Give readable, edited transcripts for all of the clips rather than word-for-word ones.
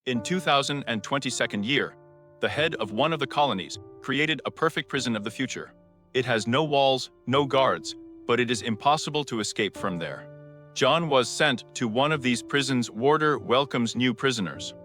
In 2022 year, the head of one of the colonies created a perfect prison of the future. It has no walls, no guards, but it is impossible to escape from there. John was sent to one of these prisons. Warder welcomes new prisoners.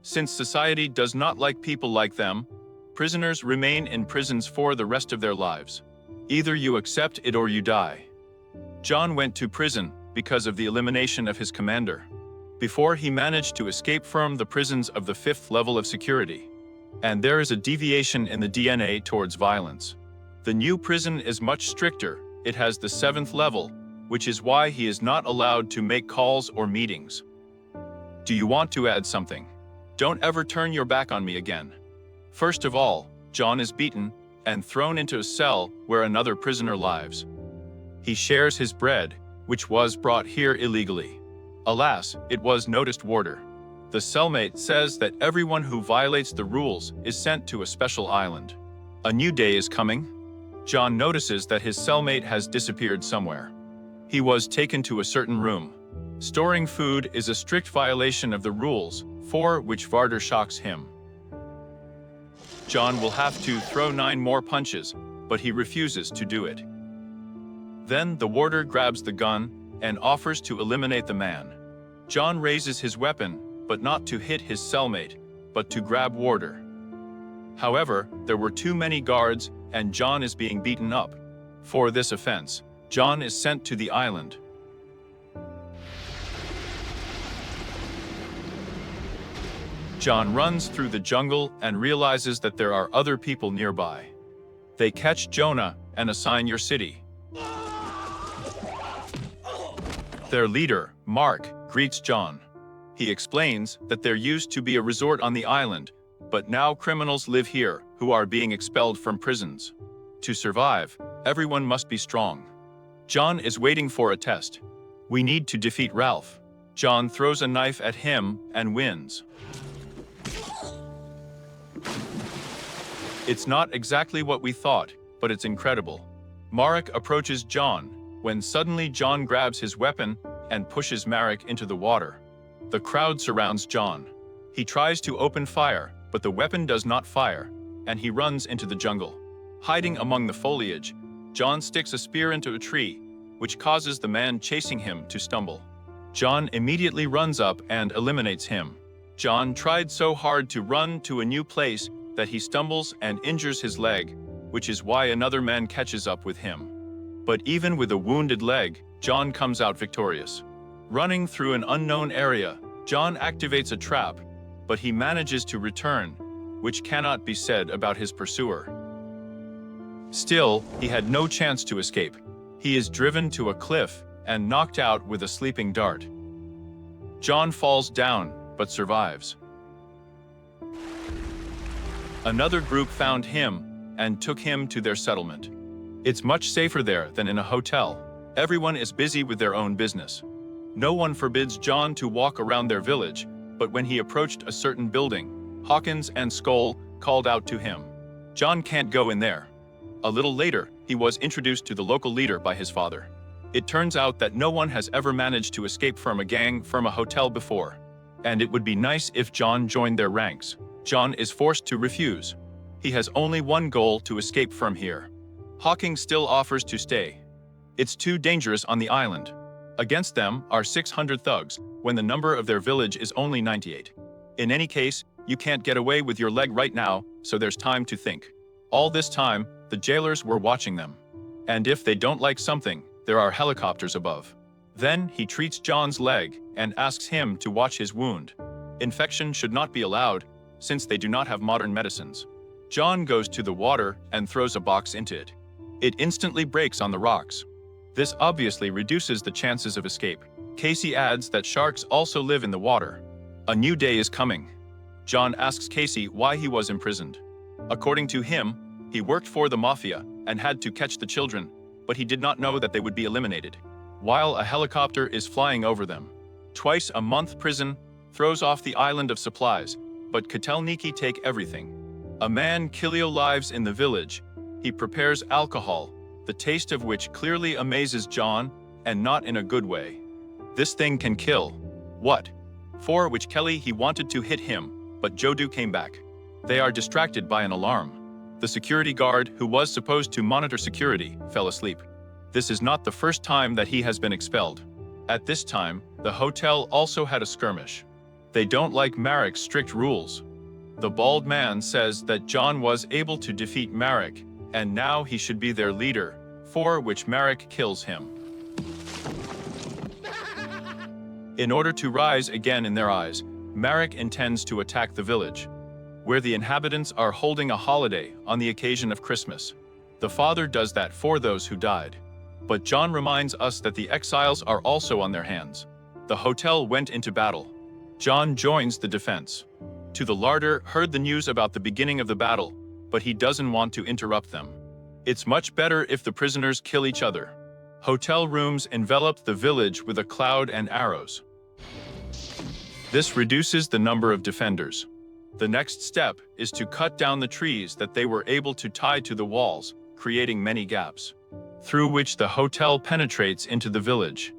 Since society does not like people like them, prisoners remain in prisons for the rest of their lives. Either you accept it or you die. John went to prison because of the elimination of his commander. Before he managed to escape from the prisons of the 5th level of security. And there is a deviation in the DNA towards violence. The new prison is much stricter. It has the 7th level, which is why he is not allowed to make calls or meetings. Do you want to add something? Don't ever turn your back on me again. First of all, John is beaten and thrown into a cell where another prisoner lives. He shares his bread, which was brought here illegally. Alas, it was noticed. Warder. The cellmate says that everyone who violates the rules is sent to a special island. A new day is coming. John notices that his cellmate has disappeared somewhere. He was taken to a certain room. Storing food is a strict violation of the rules, for which Varder shocks him. John will have to throw 9 more punches, but he refuses to do it. Then the warder grabs the gun and offers to eliminate the man. John raises his weapon, but not to hit his cellmate, but to grab Warder. However, there were too many guards and John is being beaten up. For this offense, John is sent to the island. John runs through the jungle and realizes that there are other people nearby. They catch Jonah and assign your city. Their leader, Mark, greets John. He explains that there used to be a resort on the island, but now criminals live here who are being expelled from prisons. To survive, everyone must be strong. John is waiting for a test. We need to defeat Ralph. John throws a knife at him and wins. It's not exactly what we thought, but it's incredible. Marek approaches John, when suddenly John grabs his weapon and pushes Marek into the water. The crowd surrounds John. He tries to open fire, but the weapon does not fire, and he runs into the jungle. Hiding among the foliage, John sticks a spear into a tree, which causes the man chasing him to stumble. John immediately runs up and eliminates him. John tried so hard to run to a new place that he stumbles and injures his leg, which is why another man catches up with him. But even with a wounded leg, John comes out victorious. Running through an unknown area, John activates a trap, but he manages to return, which cannot be said about his pursuer. Still, he had no chance to escape. He is driven to a cliff and knocked out with a sleeping dart. John falls down, but survives. Another group found him and took him to their settlement. It's much safer there than in a hotel. Everyone is busy with their own business. No one forbids John to walk around their village, but when he approached a certain building, Hawkins and Skoll called out to him. John can't go in there. A little later, he was introduced to the local leader by his father. It turns out that no one has ever managed to escape from a gang from a hotel before, and it would be nice if John joined their ranks. John is forced to refuse. He has only one goal: to escape from here. Hawkins still offers to stay. It's too dangerous on the island. Against them are 600 thugs, when the number of their village is only 98. In any case, you can't get away with your leg right now, so there's time to think. All this time, the jailers were watching them. And if they don't like something, there are helicopters above. Then he treats John's leg and asks him to watch his wound. Infection should not be allowed, since they do not have modern medicines. John goes to the water and throws a box into it. It instantly breaks on the rocks. This obviously reduces the chances of escape. Casey adds that sharks also live in the water. A new day is coming. John asks Casey why he was imprisoned. According to him, he worked for the mafia and had to catch the children, but he did not know that they would be eliminated, while a helicopter is flying over them. Twice a month prison throws off the island of supplies, but Kotelniki take everything. A man Kilio lives in the village. He prepares alcohol, the taste of which clearly amazes John, and not in a good way. This thing can kill. What? for which he wanted to hit him, but Jodu came back. They are distracted by an alarm. The security guard, who was supposed to monitor security, fell asleep. This is not the first time that he has been expelled. At this time, the hotel also had a skirmish. They don't like Marek's strict rules. The bald man says that John was able to defeat Marek, and now he should be their leader, for which Marek kills him. In order to rise again in their eyes, Marek intends to attack the village, where the inhabitants are holding a holiday on the occasion of Christmas. The father does that for those who died. But John reminds us that the exiles are also on their hands. The hotel went into battle. John joins the defense. To the larder heard the news about the beginning of the battle, but he doesn't want to interrupt them. It's much better if the prisoners kill each other. Hotel rooms enveloped the village with a cloud and arrows. This reduces the number of defenders. The next step is to cut down the trees that they were able to tie to the walls, creating many gaps, through which the hotel penetrates into the village.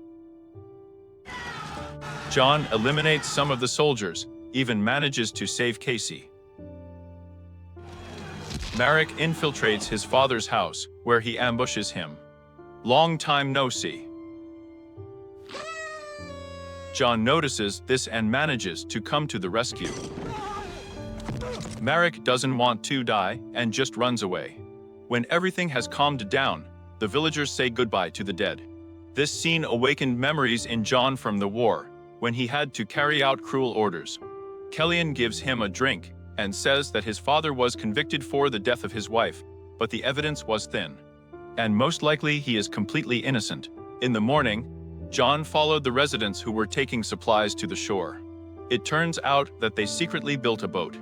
John eliminates some of the soldiers, even manages to save Casey. Marek infiltrates his father's house, where he ambushes him. Long time no see. John notices this and manages to come to the rescue. Marek doesn't want to die and just runs away. When everything has calmed down, the villagers say goodbye to the dead. This scene awakened memories in John from the war, when he had to carry out cruel orders. Kellyan gives him a drink and says that his father was convicted for the death of his wife, but the evidence was thin. And most likely he is completely innocent. In the morning, John followed the residents who were taking supplies to the shore. It turns out that they secretly built a boat,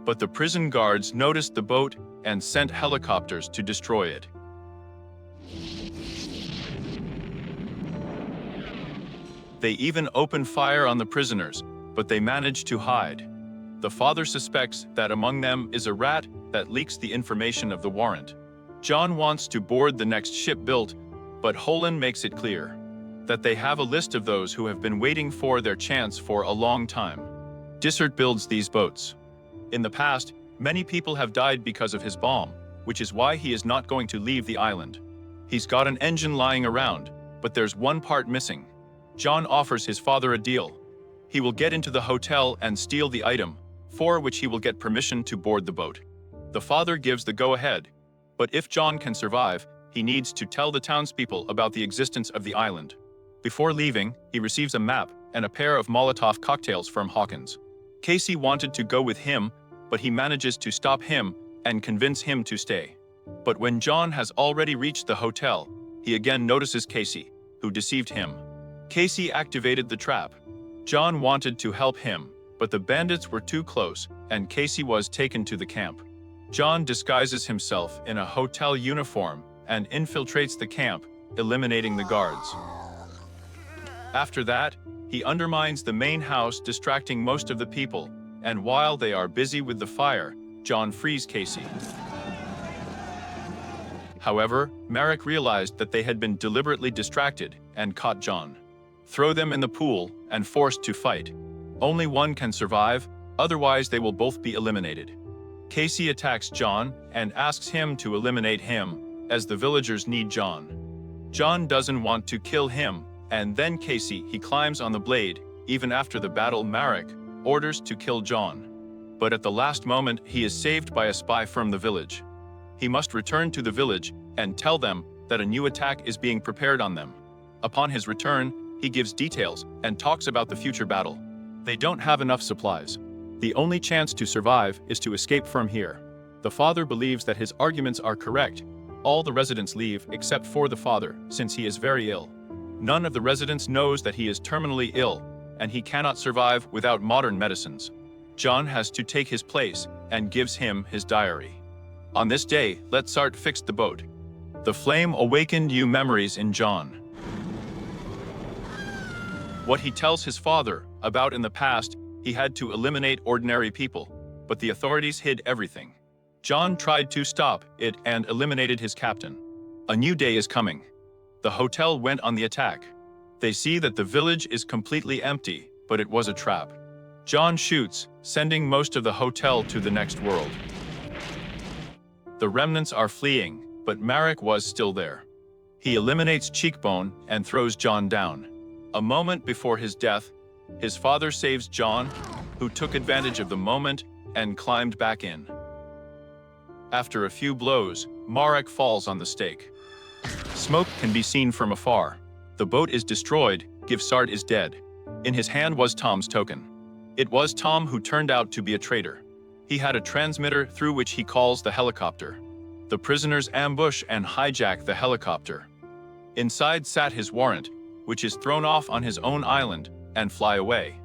but the prison guards noticed the boat and sent helicopters to destroy it. They even opened fire on the prisoners, but they managed to hide. The father suspects that among them is a rat that leaks the information of the warrant. John wants to board the next ship built, but Holland makes it clear that they have a list of those who have been waiting for their chance for a long time. Dysart builds these boats. In the past, many people have died because of his bomb, which is why he is not going to leave the island. He's got an engine lying around, but there's one part missing. John offers his father a deal. He will get into the hotel and steal the item, for which he will get permission to board the boat. The father gives the go-ahead, but if John can survive, he needs to tell the townspeople about the existence of the island. Before leaving, he receives a map and a pair of Molotov cocktails from Hawkins. Casey wanted to go with him, but he manages to stop him and convince him to stay. But when John has already reached the hotel, he again notices Casey, who deceived him. Casey activated the trap. John wanted to help him, but the bandits were too close, and Casey was taken to the camp. John disguises himself in a hotel uniform and infiltrates the camp, eliminating the guards. After that, he undermines the main house, distracting most of the people, and while they are busy with the fire, John frees Casey. However, Marek realized that they had been deliberately distracted and caught John. Throw them in the pool and forced to fight. Only one can survive, otherwise they will both be eliminated. Casey attacks John and asks him to eliminate him, as the villagers need John. John doesn't want to kill him, and then he climbs on the blade. Even after the battle, Marek orders to kill John. But at the last moment, he is saved by a spy from the village. He must return to the village and tell them that a new attack is being prepared on them. Upon his return, he gives details and talks about the future battle. They don't have enough supplies. The only chance to survive is to escape from here. The father believes that his arguments are correct. All the residents leave except for the father, since he is very ill. None of the residents knows that he is terminally ill, and he cannot survive without modern medicines. John has to take his place and gives him his diary. On this day, Letsart fixed the boat. The flame awakened new memories in John. What he tells his father about in the past, he had to eliminate ordinary people, but the authorities hid everything. John tried to stop it and eliminated his captain. A new day is coming. The hotel went on the attack. They see that the village is completely empty, but it was a trap. John shoots, sending most of the hotel to the next world. The remnants are fleeing, but Marek was still there. He eliminates Cheekbone and throws John down. A moment before his death, his father saves John, who took advantage of the moment and climbed back in. After a few blows, Marek falls on the stake. Smoke can be seen from afar. The boat is destroyed, Givsart is dead. In his hand was Tom's token. It was Tom who turned out to be a traitor. He had a transmitter through which he calls the helicopter. The prisoners ambush and hijack the helicopter. Inside sat his warrant, which is thrown off on his own island and fly away.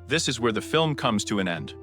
This is where the film comes to an end.